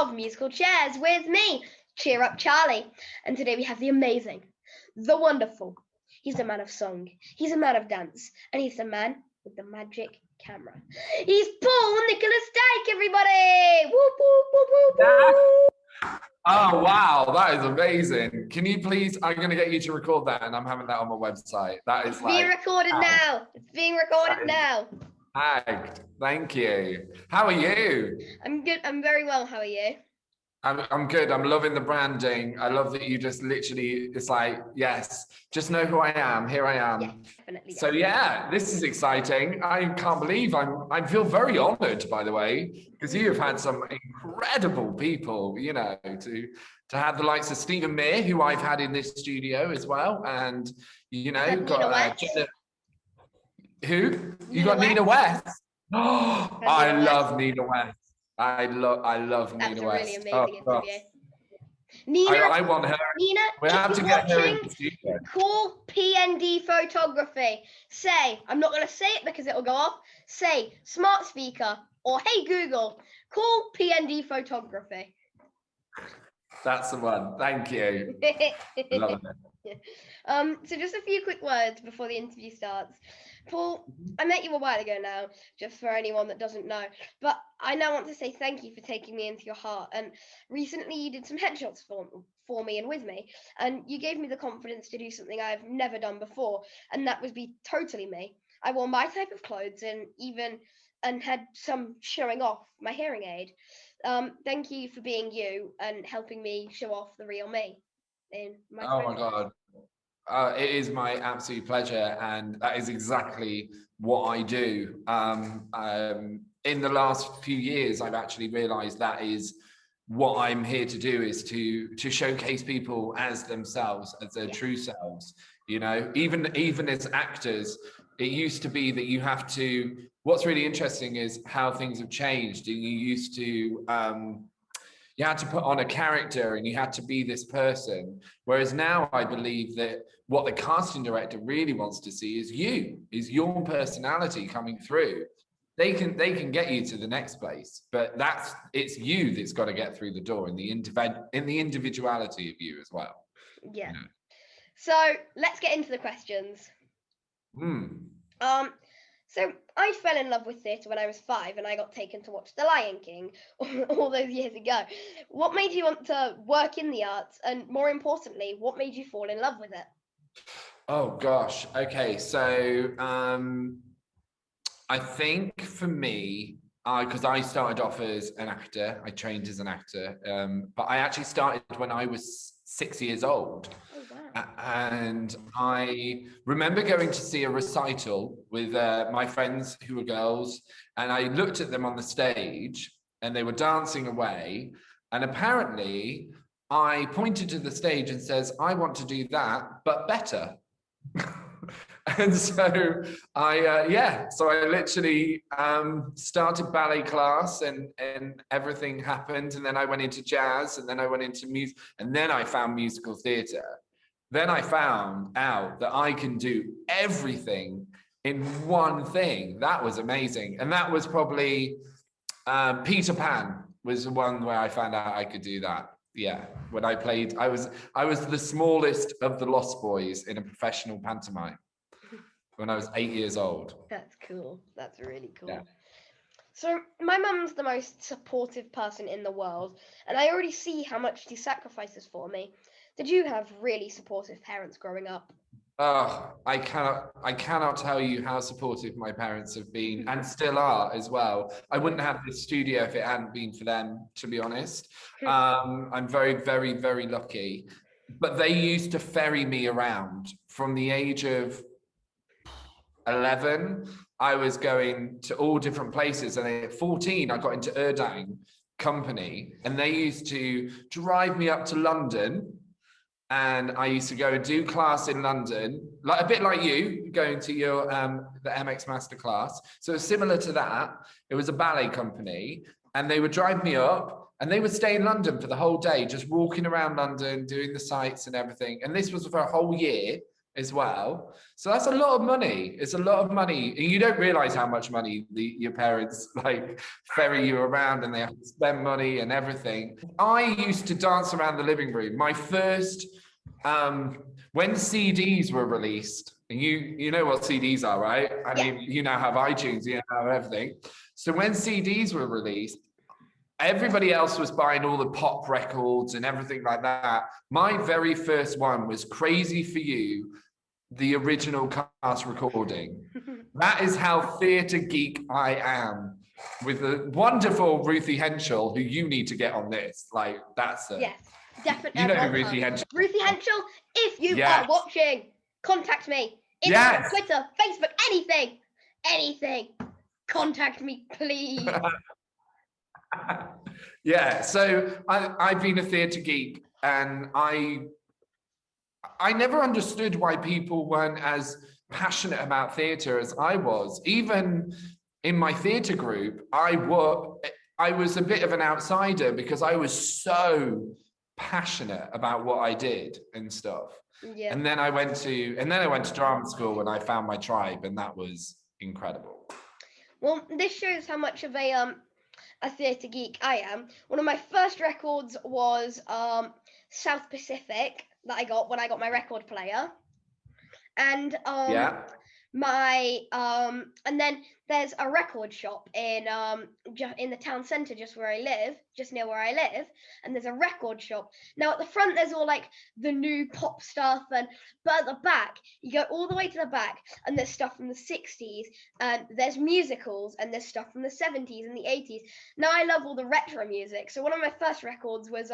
of musical chairs with me, Cheer Up Charlie. And today we have the amazing, the wonderful. He's a man of song, he's a man of dance, and he's the man with the magic camera. He's Paul Nicholas Dyke, everybody! Whoop, whoop, whoop, whoop, whoop. Oh, wow, that is amazing. Can you please, I'm going to get you to record that, and I'm having that on my website. That is being recorded now. It's being recorded now. Tagged. Thank you. How are you? I'm good. I'm very well. How are you? I'm good. I'm loving the branding. I love that you just literally, it's like, yes, just know who I am. Here I am. Yeah, definitely. So yeah, this is exciting. I can't believe I feel very honored, by the way, because you have had some incredible people, you know, to have the likes of Stephen Mear, who I've had in this studio as well. And, you know, Nina West. Oh, I love Nina West. I love Nina West. That's a really amazing interview. Nina, I want her. Nina, we have to get her in the studio. Call PND Photography. Say, I'm not going to say it because it'll go off. Say, smart speaker, or hey Google, call PND Photography. That's the one. Thank you. Love it. So just a few quick words before the interview starts. Paul, I met you a while ago now, just for anyone that doesn't know, but I now want to say thank you for taking me into your heart. And recently you did some headshots for me and with me, and you gave me the confidence to do something I've never done before, and that was be totally me. I wore my type of clothes and had some showing off my hearing aid. Thank you for being you and helping me show off the real me. My God. It is my absolute pleasure, and that is exactly what I do. In the last few years, I've actually realized that is what I'm here to do, is to showcase people as themselves, as their true selves. You know, even as actors, it used to be that you have to, what's really interesting is how things have changed. And you used to, you had to put on a character and you had to be this person. Whereas now I believe that what the casting director really wants to see is your personality coming through. They can get you to the next place, but it's you that's got to get through the door in the individuality of you as well. Yeah. You know? So let's get into the questions. So I fell in love with theatre when I was 5 and I got taken to watch The Lion King all those years ago. What made you want to work in the arts, and more importantly, what made you fall in love with it? Oh gosh, okay, so I think for me, because I started off as an actor, I trained as an actor, but I actually started when I was 6 years old. And I remember going to see a recital with my friends who were girls, and I looked at them on the stage and they were dancing away, and apparently I pointed to the stage and says, I want to do that but better. And so I literally started ballet class, and everything happened, and then I went into jazz, and then I went into music, and then I found musical theatre. Then I found out that I can do everything in one thing. That was amazing. And that was probably Peter Pan was the one where I found out I could do that. Yeah, when I played, I was the smallest of the Lost Boys in a professional pantomime when I was 8 years old. That's cool. That's really cool. Yeah. So my mum's the most supportive person in the world, and I already see how much she sacrifices for me. Did you have really supportive parents growing up? Oh, I cannot tell you how supportive my parents have been, and still are as well. I wouldn't have this studio if it hadn't been for them, to be honest. I'm very, very, very lucky. But they used to ferry me around from the age of 11. I was going to all different places, and at 14, I got into Erdang Company, and they used to drive me up to London. And I used to go and do class in London, like a bit like you going to your the MX Masterclass. So it was similar to that. It was a ballet company, and they would drive me up, and they would stay in London for the whole day, just walking around London, doing the sights and everything. And this was for a whole year. as well. So that's a lot of money. It's a lot of money. And you don't realize how much money your parents like ferry you around, and they have to spend money and everything. I used to dance around the living room. My first, when CDs were released, and you know what CDs are, right? I mean, you now have iTunes, you now have everything. So when CDs were released, everybody else was buying all the pop records and everything like that. My very first one was Crazy for You, the original cast recording. That is how theatre geek I am, with the wonderful Ruthie Henschel, who you need to get on this. Like, that's it. Yes, definitely. You know Ruthie Henschel. Ruthie Henschel, if you are watching, contact me. Instagram, Twitter, Facebook, anything. Contact me, please. Yeah, so I've been a theatre geek, and I never understood why people weren't as passionate about theatre as I was. Even in my theatre group, I was a bit of an outsider because I was so passionate about what I did and stuff. Yeah. And then I went to drama school, and I found my tribe, and that was incredible. Well, this shows how much of a theatre geek I am. One of my first records was South Pacific that I got when I got my record player, and and then there's a record shop in the town centre just near where I live, and there's a record shop. Now at the front there's all like the new pop stuff, but at the back you go all the way to the back, and there's stuff from the 60s, and there's musicals, and there's stuff from the 70s and the 80s. Now I love all the retro music, so one of my first records was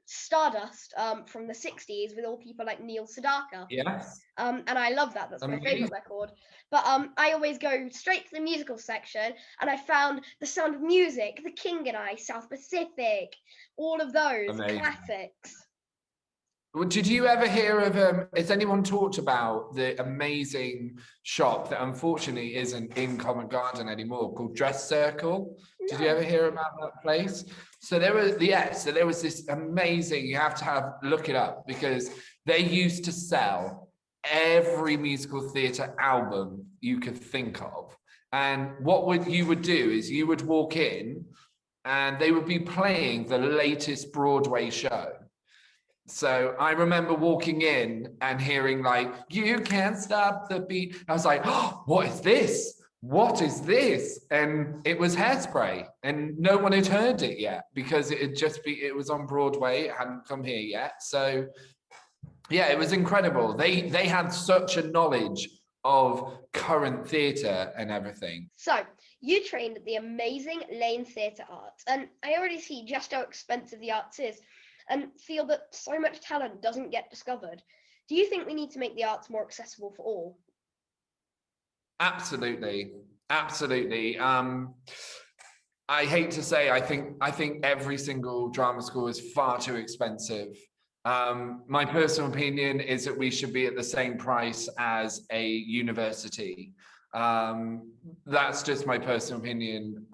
Stardust from the 60s with all people like Neil Sedaka. Yes. And I love that. That's my favorite record. But I always go straight to the musical section, and I found The Sound of Music, The King and I, South Pacific, all of those classics. Well, did you ever hear of has anyone talked about the amazing shop that unfortunately isn't in Covent Garden anymore, called Dress Circle? No. Did you ever hear about that place? So there was this amazing, you have to look it up, because they used to sell every musical theatre album you could think of. And you would do is you would walk in, and they would be playing the latest Broadway show. So I remember walking in and hearing like, "You can't stop the beat." I was like, "Oh, what is this? What is this?" And it was Hairspray, and no one had heard it yet because it was on Broadway. It hadn't come here yet. So yeah, it was incredible. They had such a knowledge of current theatre and everything. So you trained at the amazing Lane Theatre Arts, and I already see just how expensive the arts is, and feel that so much talent doesn't get discovered. Do you think we need to make the arts more accessible for all? Absolutely. I hate to say, I think every single drama school is far too expensive. My personal opinion is that we should be at the same price as a university. That's just my personal opinion.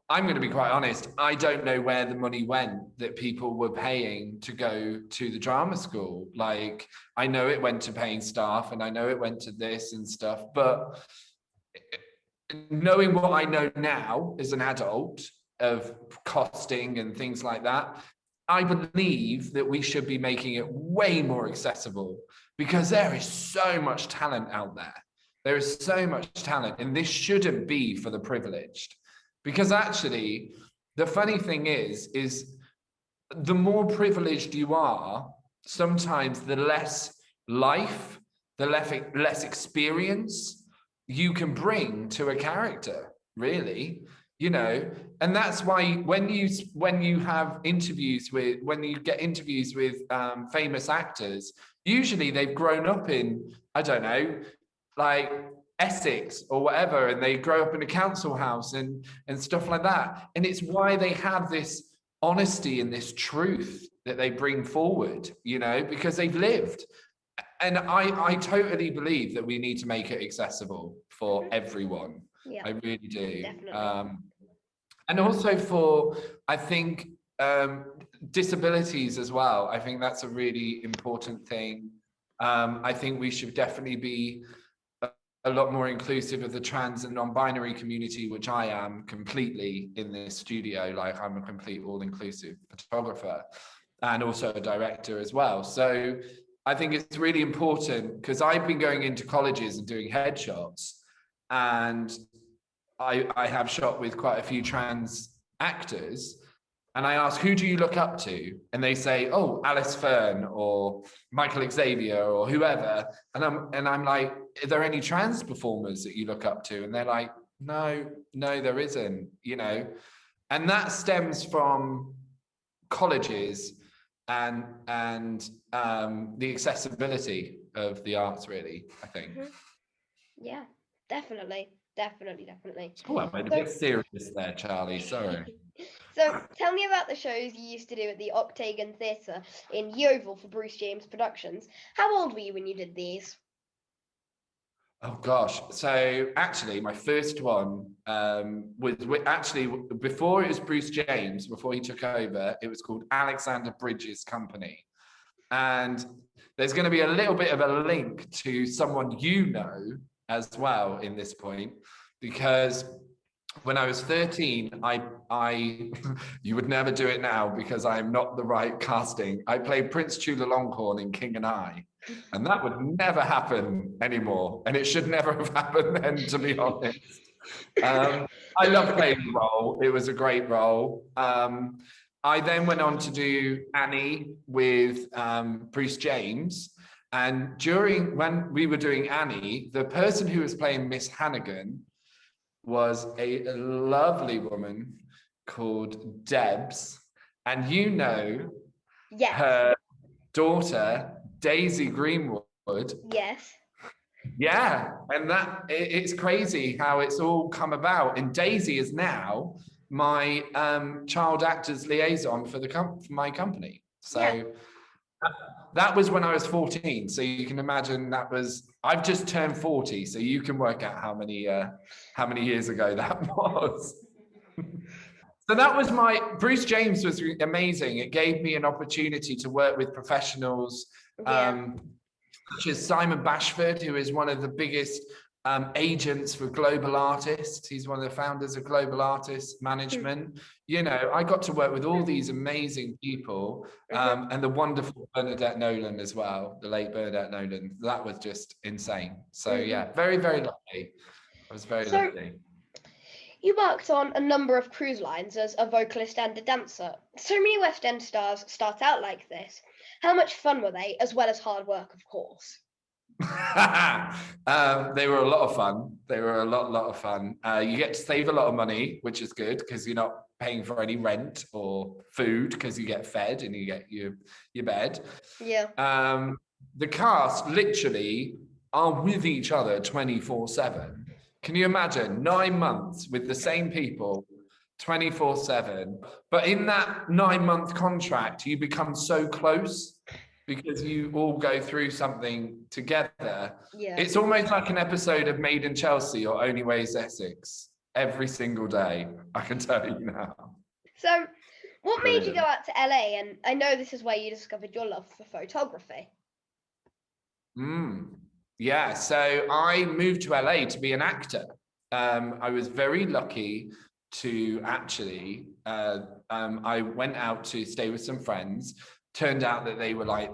I'm going to be quite honest. I don't know where the money went that people were paying to go to the drama school. Like, I know it went to paying staff, and I know it went to this and stuff, but knowing what I know now as an adult of costing and things like that, I believe that we should be making it way more accessible, because there is so much talent out there. There is so much talent, and this shouldn't be for the privileged. Because actually, the funny thing is the more privileged you are, sometimes the less life, the less experience you can bring to a character, really, you know. And that's why when you get interviews with famous actors, usually they've grown up in, I don't know, like Essex or whatever, and they grow up in a council house and stuff like that. And it's why they have this honesty and this truth that they bring forward, you know, because they've lived. And I totally believe that we need to make it accessible for everyone. Yeah, I really do. Definitely. And also for, I think, disabilities as well. I think that's a really important thing. I think we should definitely be a lot more inclusive of the trans and non-binary community, which I am completely in this studio. Like, I'm a complete all-inclusive photographer and also a director as well. So I think it's really important, because I've been going into colleges and doing headshots, and I have shot with quite a few trans actors, and I ask, who do you look up to? And they say, oh, Alice Fern or Michael Xavier or whoever. And I'm like, are there any trans performers that you look up to? And they're like, no, there isn't, you know. And that stems from colleges and the accessibility of the arts, really, I think. Yeah, definitely. Oh, I made a bit serious there, Charlie. Sorry. So tell me about the shows you used to do at the Octagon Theatre in Yeovil for Bruce James Productions. How old were you when you did these? Oh gosh. So actually my first one was actually before it was Bruce James, before he took over, it was called Alexander Bridges Company. And there's going to be a little bit of a link to someone you know as well in this point, because when I was 13, I you would never do it now because I'm not the right casting. I played Prince Chulalongkorn in King and I, and that would never happen anymore. And it should never have happened then, to be honest. I love playing the role. It was a great role. I then went on to do Annie with Bruce James. And when we were doing Annie, the person who was playing Miss Hannigan was a lovely woman called Debs, and you know, yes, her daughter Daisy Greenwood. Yes. Yeah, and it's crazy how it's all come about. And Daisy is now my child actors liaison for my company. So yeah. That was when I was 14. So you can imagine I've just turned 40. So you can work out how many years ago that was. So that was Bruce James was amazing. It gave me an opportunity to work with professionals, such as Simon Bashford, who is one of the biggest agents for global artists. He's one of the founders of Global Artist Management. You know, I got to work with all these amazing people, and the wonderful Bernadette Nolan as well, the late Bernadette Nolan. That was just insane. So yeah, very, very lucky. I was very lucky. You worked on a number of cruise lines as a vocalist and a dancer. So many West End stars start out like this. How much fun were they, as well as hard work, of course? They were a lot of fun. They were a lot of fun. You get to save a lot of money, which is good because you're not paying for any rent or food because you get fed and you get your bed. Yeah. The cast literally are with each other 24/7. Can you imagine 9 months with the same people 24/7? But in that 9-month contract, you become so close because you all go through something together. Yeah. It's almost like an episode of Made in Chelsea or Only Ways Essex every single day, I can tell you now. So what made you go out to LA? And I know this is where you discovered your love for photography. Yeah, so I moved to LA to be an actor. I was very lucky to actually, I went out to stay with some friends. Turned out that they were like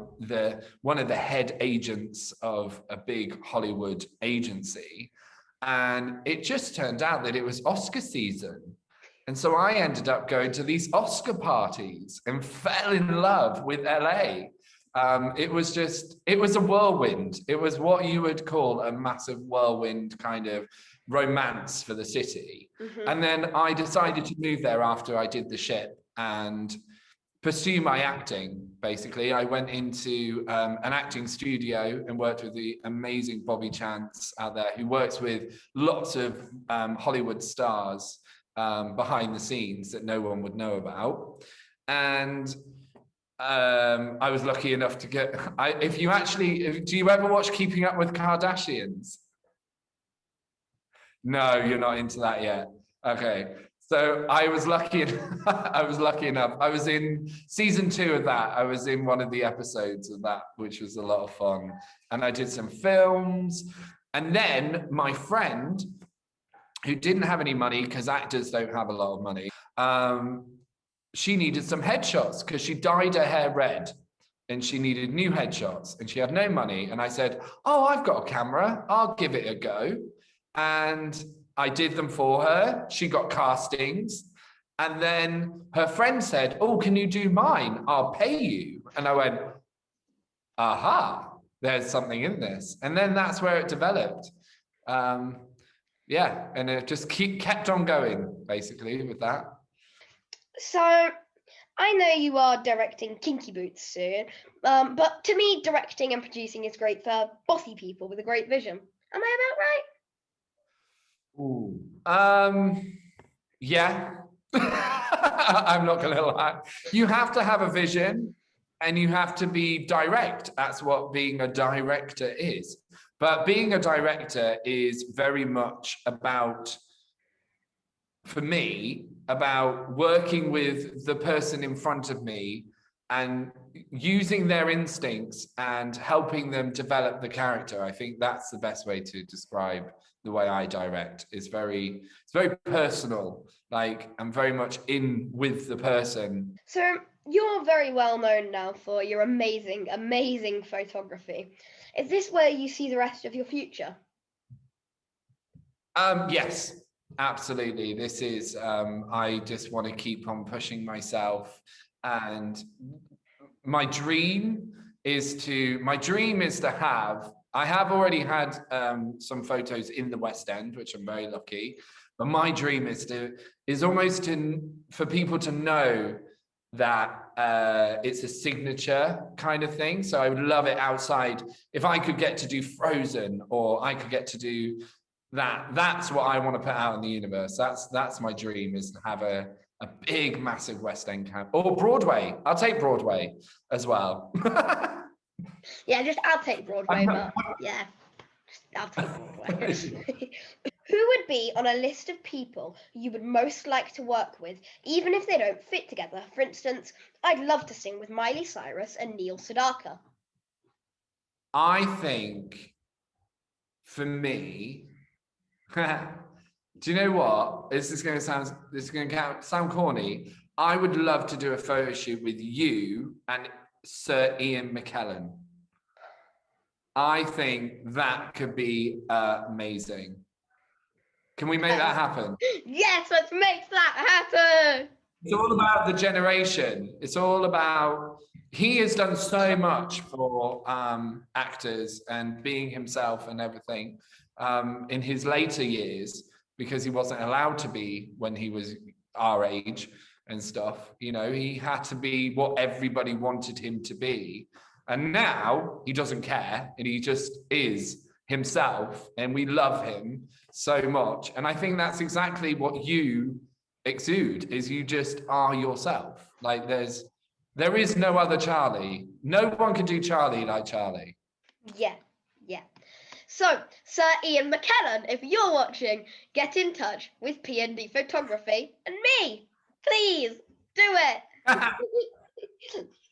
one of the head agents of a big Hollywood agency. And it just turned out that it was Oscar season. And so I ended up going to these Oscar parties and fell in love with LA. It was a whirlwind. It was what you would call a massive whirlwind kind of romance for the city. And then I decided to move there after I did The Ship and pursue my acting. Basically, I went into an acting studio and worked with the amazing Bobby Chance out there, who works with lots of Hollywood stars behind the scenes that no one would know about. And I was lucky enough to get. Do you ever watch Keeping Up with Kardashians? No, you're not into that yet. Okay. So I was lucky. I was lucky enough. I was in season 2 of that. I was in one of the episodes of that, which was a lot of fun. And I did some films. And then my friend, who didn't have any money, because actors don't have a lot of money, she needed some headshots because she dyed her hair red and she needed new headshots and she had no money. And I said, oh, I've got a camera. I'll give it a go. And I did them for her. She got castings. And then her friend said, oh, can you do mine? I'll pay you. And I went, aha, there's something in this. And then that's where it developed. Yeah, and it just kept on going, basically, with that. So, I know you are directing Kinky Boots soon, but to me, directing and producing is great for bossy people with a great vision. Am I about right? Ooh. Yeah. I'm not going to lie. You have to have a vision and you have to be direct. That's what being a director is. But being a director is very much about, for me, about working with the person in front of me and using their instincts and helping them develop the character. I think that's the best way to describe the way I direct. It's very personal. Like, I'm very much in with the person. So you're very well known now for your amazing, amazing photography. Is this where you see the rest of your future? Yes, absolutely. This is, I just want to keep on pushing myself. And my dream is to have, I have already had some photos in the West End, which I'm very lucky. But my dream is almost for people to know that it's a signature kind of thing. So I would love it outside. If I could get to do Frozen, or I could get to do that's what I want to put out in the universe. That's my dream, is to have a big, massive West End camp, or Broadway. I'll take Broadway as well. Yeah, I'll take Broadway, but yeah, I'll take Broadway. Who would be on a list of people you would most like to work with, even if they don't fit together? For instance, I'd love to sing with Miley Cyrus and Neil Sedaka. I think, for me, do you know what? This is going to sound corny. I would love to do a photo shoot with you and Sir Ian McKellen. I think that could be amazing. Can we make that happen? Yes, let's make that happen. It's all about the generation. It's all about, he has done so much for actors and being himself and everything in his later years, because he wasn't allowed to be when he was our age and stuff. You know, he had to be what everybody wanted him to be. And now he doesn't care, and he just is himself, and we love him so much. And I think that's exactly what you exude, is you just are yourself. Like, there is no other Charlie. No one can do Charlie like Charlie. Yeah. So, Sir Ian McKellen, if you're watching, get in touch with PND Photography and me. Please do it.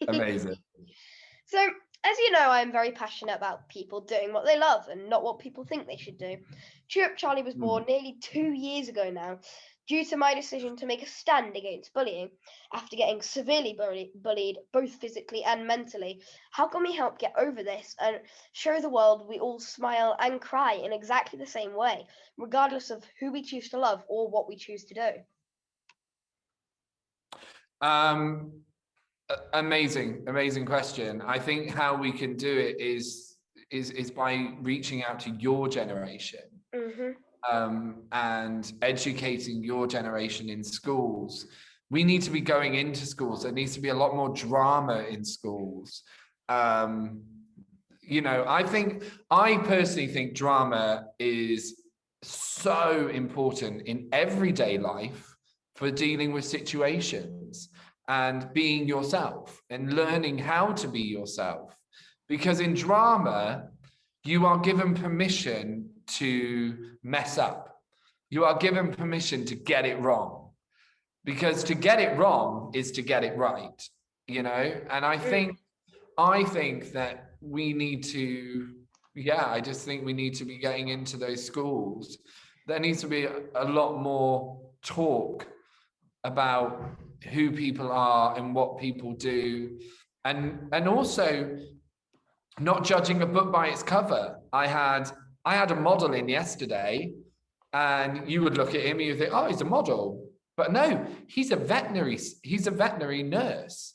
Amazing. So, as you know, I'm very passionate about people doing what they love and not what people think they should do. Cheer Up Charlie was born nearly 2 years ago now, due to my decision to make a stand against bullying after getting severely bullied, both physically and mentally. How can we help get over this and show the world we all smile and cry in exactly the same way, regardless of who we choose to love or what we choose to do? Amazing question. I think how we can do it is by reaching out to your generation. And educating your generation in schools. We need to be going into schools. There needs to be a lot more drama in schools. You know, I personally think drama is so important in everyday life for dealing with situations and being yourself and learning how to be yourself. Because in drama, you are given permission to mess up. You are given permission to get it wrong. because to get it wrong is to get it right, you know. And I think that we need to, I just think we need to be getting into those schools. There needs to be a lot more talk about who people are and what people do, and also not judging a book by its cover. I had a model in yesterday, and you would look at him and you think, oh, he's a model. But no, he's a veterinary nurse,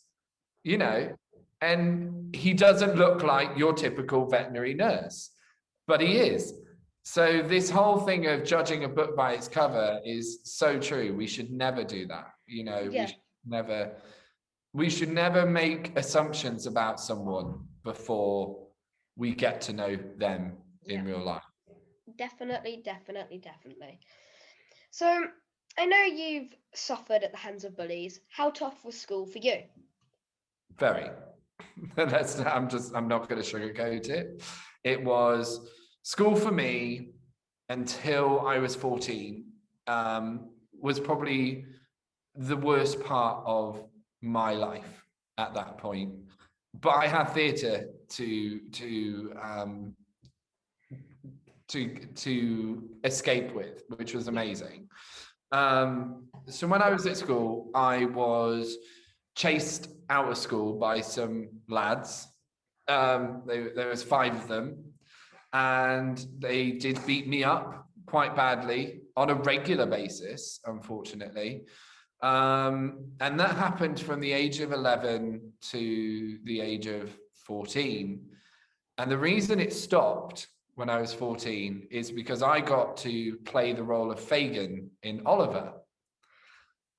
you know, and he doesn't look like your typical veterinary nurse, but he is. So this whole thing of judging a book by its cover is so true. We should never do that. You know, we should never make assumptions about someone before we get to know them in real life. Definitely. So I know you've suffered at the hands of bullies. How tough was school for you? Very. I'm not going to sugarcoat it. It was school for me until I was 14, was probably the worst part of my life at that point. But I had theatre to escape with, which was amazing. So when I was at school, I was chased out of school by some lads. There was 5 of them, and they did beat me up quite badly on a regular basis, unfortunately. And that happened from the age of 11 to the age of 14. And the reason it stopped when I was 14 is because I got to play the role of Fagin in Oliver.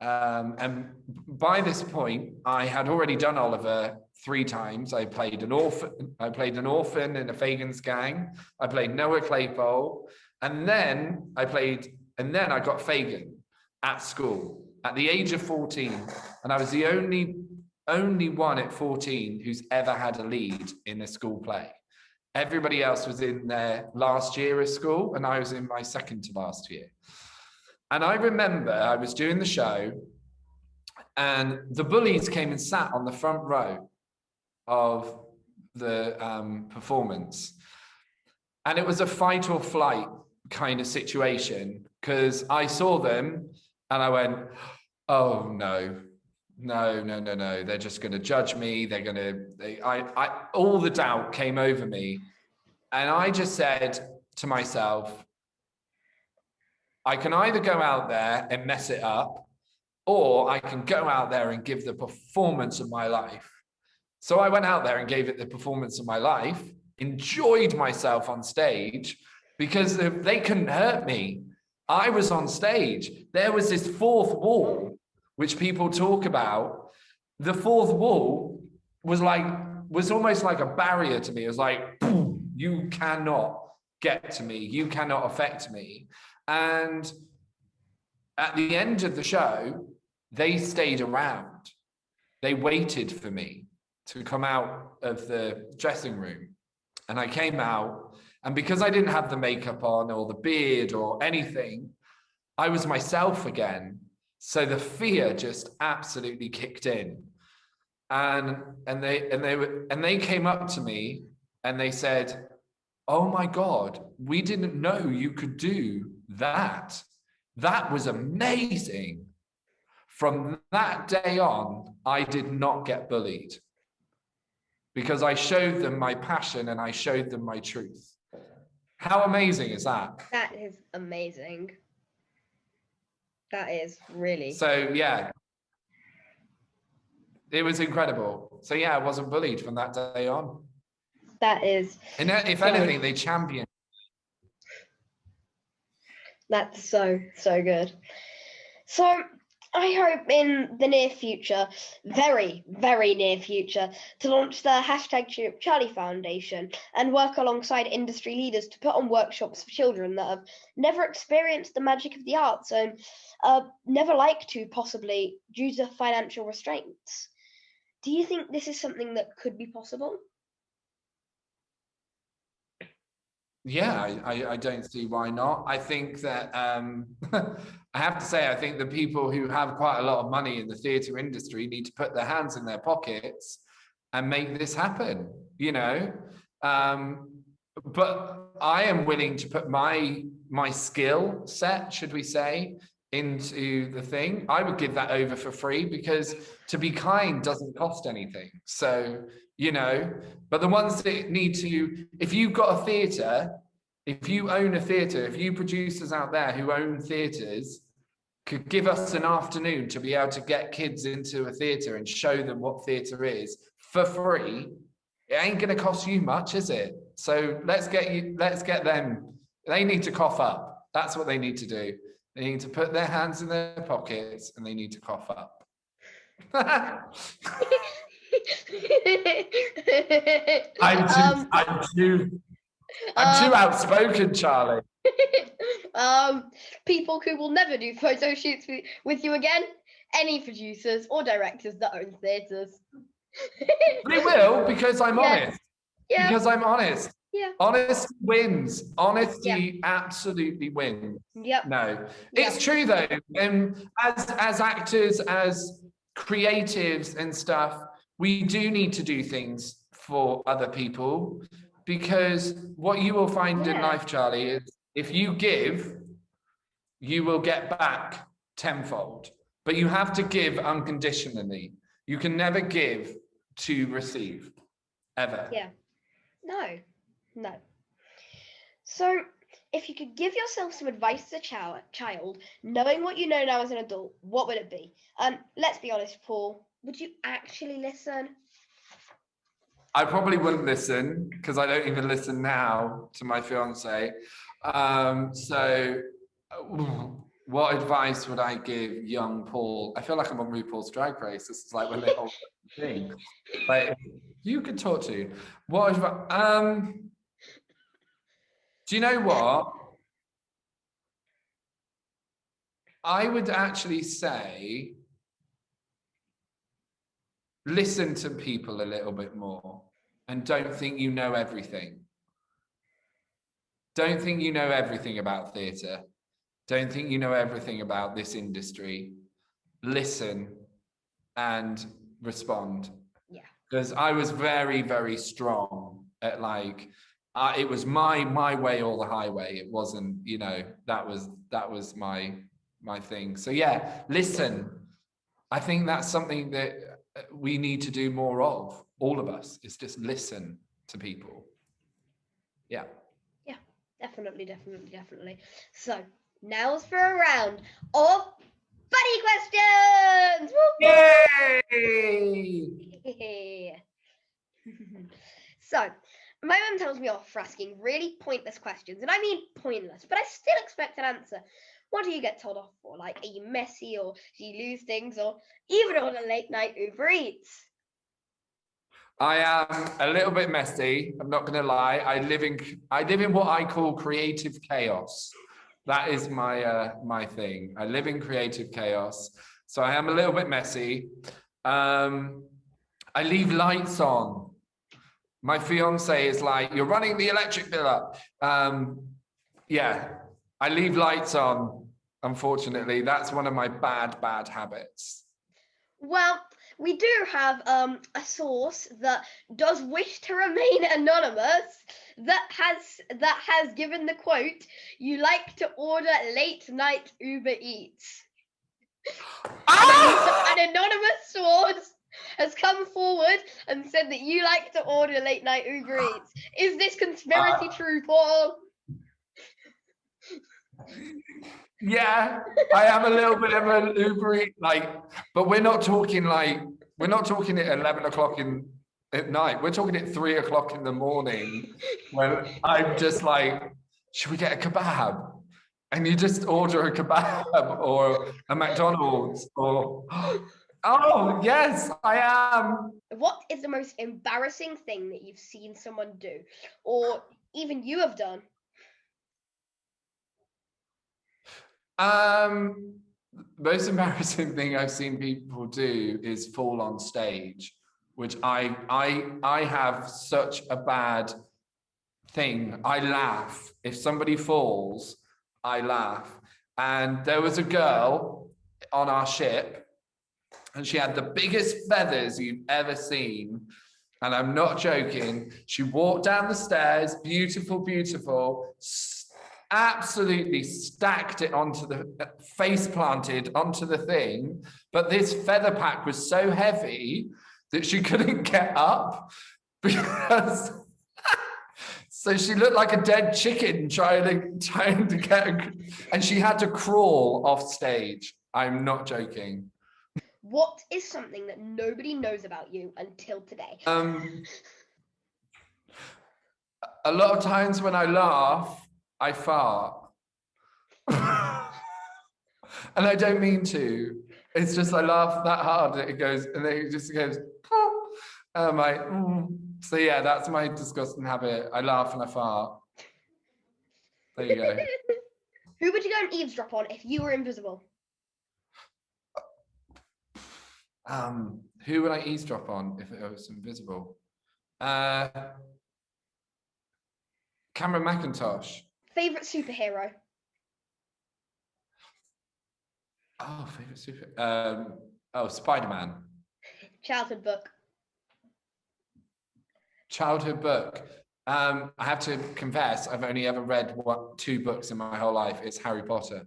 And by this point, I had already done Oliver 3 times. I played an orphan in a Fagin's gang. I played Noah Claypole, and then I got Fagin at school at the age of 14, and I was the only one at 14 who's ever had a lead in a school play. Everybody else was in their last year of school, and I was in my second to last year. And I remember I was doing the show, and the bullies came and sat on the front row of the performance. And it was a fight or flight kind of situation, because I saw them and I went, oh no, they're just going to judge me. All the doubt came over me. And I just said to myself, I can either go out there and mess it up, or I can go out there and give the performance of my life. So I went out there and gave it the performance of my life, enjoyed myself on stage, because they couldn't hurt me. I was on stage. There was this 4th wall, which people talk about. The 4th wall was almost like a barrier to me. It was like, boom, you cannot get to me. You cannot affect me. And at the end of the show, they stayed around. They waited for me to come out of the dressing room. And I came out, and because I didn't have the makeup on or the beard or anything, I was myself again. So the fear just absolutely kicked in. And they came up to me and they said, oh my God, we didn't know you could do that. That was amazing. From that day on, I did not get bullied, because I showed them my passion and I showed them my truth. How amazing is that? That is amazing. That is really. So yeah, it was incredible. So yeah, I wasn't bullied from that day on. That is. And if anything, they championed. That's so good. So I hope in the near future, very, very near future, to launch the #CharlieFoundation Foundation and work alongside industry leaders to put on workshops for children that have never experienced the magic of the arts and never like to, possibly due to financial restraints. Do you think this is something that could be possible? Yeah, I don't see why not. I think that I have to say, I think the people who have quite a lot of money in the theatre industry need to put their hands in their pockets and make this happen, you know. But I am willing to put my skill set, should we say, into the thing. I would give that over for free, because to be kind doesn't cost anything. So, you know, but the ones that need to, if you've got a theatre, if you own a theatre, if you producers out there who own theatres could give us an afternoon to be able to get kids into a theatre and show them what theatre is for free, it ain't going to cost you much, is it? So let's get them. They need to cough up. That's what they need to do. They need to put their hands in their pockets and they need to cough up. I'm too outspoken, Charlie. People who will never do photo shoots with you again, any producers or directors that own theatres. They will, because I'm honest. Yeah. Because I'm honest. Yeah. Honesty wins. Honesty absolutely wins. Yep. No, it's true though. And as actors, as creatives and stuff, we do need to do things for other people, because what you will find in life, Charlie, is if you give, you will get back tenfold. But you have to give unconditionally. You can never give to receive, ever. Yeah. No. So, if you could give yourself some advice as a child, knowing what you know now as an adult, what would it be? Let's be honest, Paul. Would you actually listen? I probably wouldn't listen, because I don't even listen now to my fiance. So, what advice would I give young Paul? I feel like I'm on RuPaul's Drag Race. This is like when they hold the thing. Like, you could talk to. What advice? Do you know what? I would actually say, listen to people a little bit more and don't think you know everything. Don't think you know everything about theatre. Don't think you know everything about this industry. Listen and respond. Yeah. Because I was very, very strong at like, it was my way or the highway. It wasn't, you know, that was my thing. So yeah, listen. I think that's something that we need to do more of, all of us, is just listen to people. Yeah. Yeah, definitely. So now's for a round of funny questions. Yay! So my mum tells me off for asking really pointless questions, and I mean pointless, but I still expect an answer. What do you get told off for? Like, are you messy, or do you lose things, or even order late night Uber Eats? I am a little bit messy. I'm not going to lie. I live in what I call creative chaos. That is my thing. I live in creative chaos, so I am a little bit messy. I leave lights on. My fiance is like, "You're running the electric bill up." Yeah, I leave lights on. Unfortunately, that's one of my bad habits. Well, we do have a source that does wish to remain anonymous that has given the quote, "You like to order late night Uber Eats." An anonymous source has come forward and said that you like to order late night Uber Eats. Is this conspiracy true, Paul? Yeah, I am a little bit of an Uber Eat, but we're not talking at 11 o'clock at night. We're talking at 3 o'clock in the morning when I'm just like, should we get a kebab? And you just order a kebab or a McDonald's or, oh, yes, I am. What is the most embarrassing thing that you've seen someone do, or even you have done? Most embarrassing thing I've seen people do is fall on stage, which I have such a bad thing, I laugh. If somebody falls, I laugh. And there was a girl on our ship, and she had the biggest feathers you've ever seen. And I'm not joking. She walked down the stairs, beautiful, beautiful, absolutely stacked it onto the face planted onto the thing. But this feather pack was so heavy that she couldn't get up because so she looked like a dead chicken trying to get, and she had to crawl off stage. I'm not joking. What is something that nobody knows about you until today? A lot of times when I laugh, I fart. And I don't mean to. It's just I laugh that hard that it goes, and then it just goes, and I'm like, So yeah, that's my disgusting habit. I laugh and I fart. There you go. Who would you go and eavesdrop on if you were invisible? Who would I eavesdrop on if I was invisible? Cameron McIntosh. Favorite superhero? Oh, favorite super. Spider-Man. Childhood book. Childhood book. I have to confess, I've only ever read 2 books in my whole life. It's Harry Potter.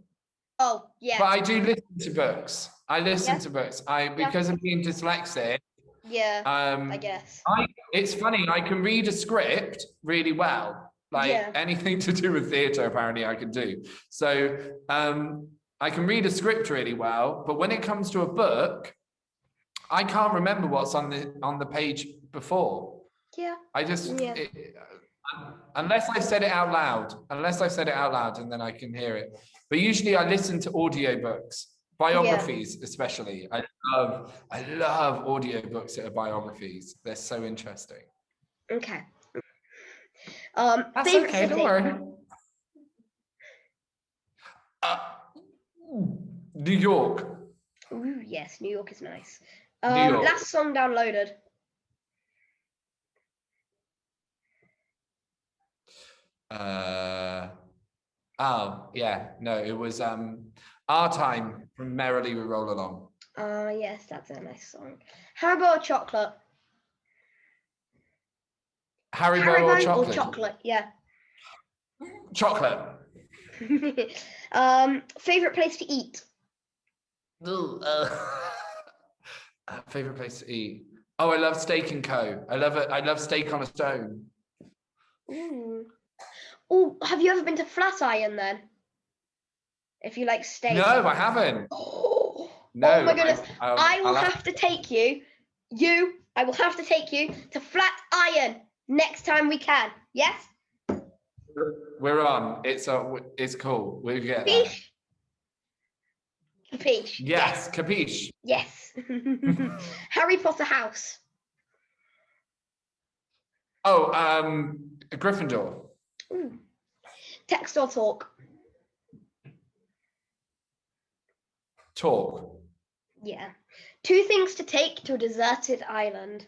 Oh, yeah. But I do listen to books. I listen to books. Because of being dyslexic. Yeah. I guess. It's funny. I can read a script really well. Anything to do with theatre, apparently, I can do. So I can read a script really well, but when it comes to a book, I can't remember what's on the page before. Yeah. I just unless I've said it out loud, and then I can hear it. But usually I listen to audiobooks, biographies especially. I love audiobooks that are biographies. They're so interesting. Okay. That's favorite okay, city? don't worry. New York. Ooh, yes, New York is nice. New York. Last song downloaded. It was Our Time from Merrily We Roll Along. Yes, that's a nice song. Haribo or chocolate? Haribo or chocolate? Yeah. Chocolate. Favorite place to eat? Favorite place to eat? Oh, I love Steak and Co. I love it. I love steak on a stone. Ooh. Oh, have you ever been to Flatiron then? If you like steak. No, I haven't. Oh, no. Oh my goodness. I will have to take you. I will have to take you to Flatiron next time we can. Yes? We're on. It's cool. We'll get that. Capiche. Yes, capiche. Yes. Harry Potter house. Oh, Gryffindor. Ooh. Text or talk? Talk. Yeah. 2 things to take to a deserted island.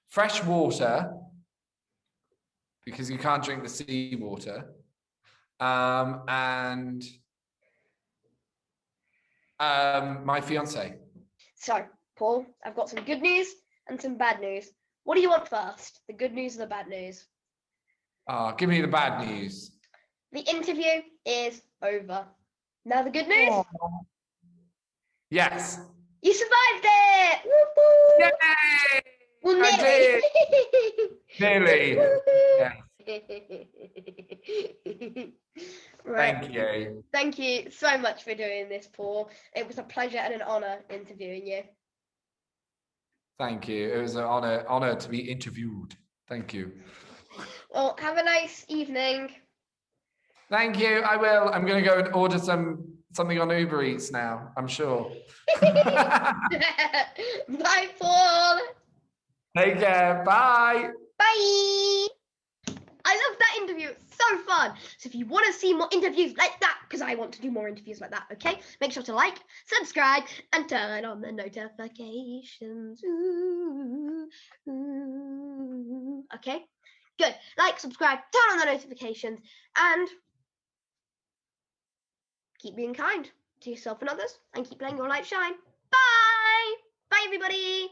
Fresh water, because you can't drink the sea water. And my fiance. So, Paul, I've got some good news and some bad news. What do you want first? The good news or the bad news? Give me the bad news. The interview is over. Now the good news? Aww. Yes. You survived it! Woo-hoo! Yay! Well, nearly. Nearly. Yes. Right. Thank you. Thank you so much for doing this, Paul. It was a pleasure and an honor interviewing you. Thank you. It was an honor to be interviewed. Thank you. Well, have a nice evening. Thank you. I will. I'm going to go and order something on Uber Eats now, I'm sure. Bye, Paul. Take care. Bye. Bye. I love that interview. It's so fun. So if you want to see more interviews like that, because I want to do more interviews like that, okay? Make sure to like, subscribe, and turn on the notifications. Okay? Good. Like, subscribe, turn on the notifications, and keep being kind to yourself and others, and keep letting your light shine. Bye! Bye, everybody!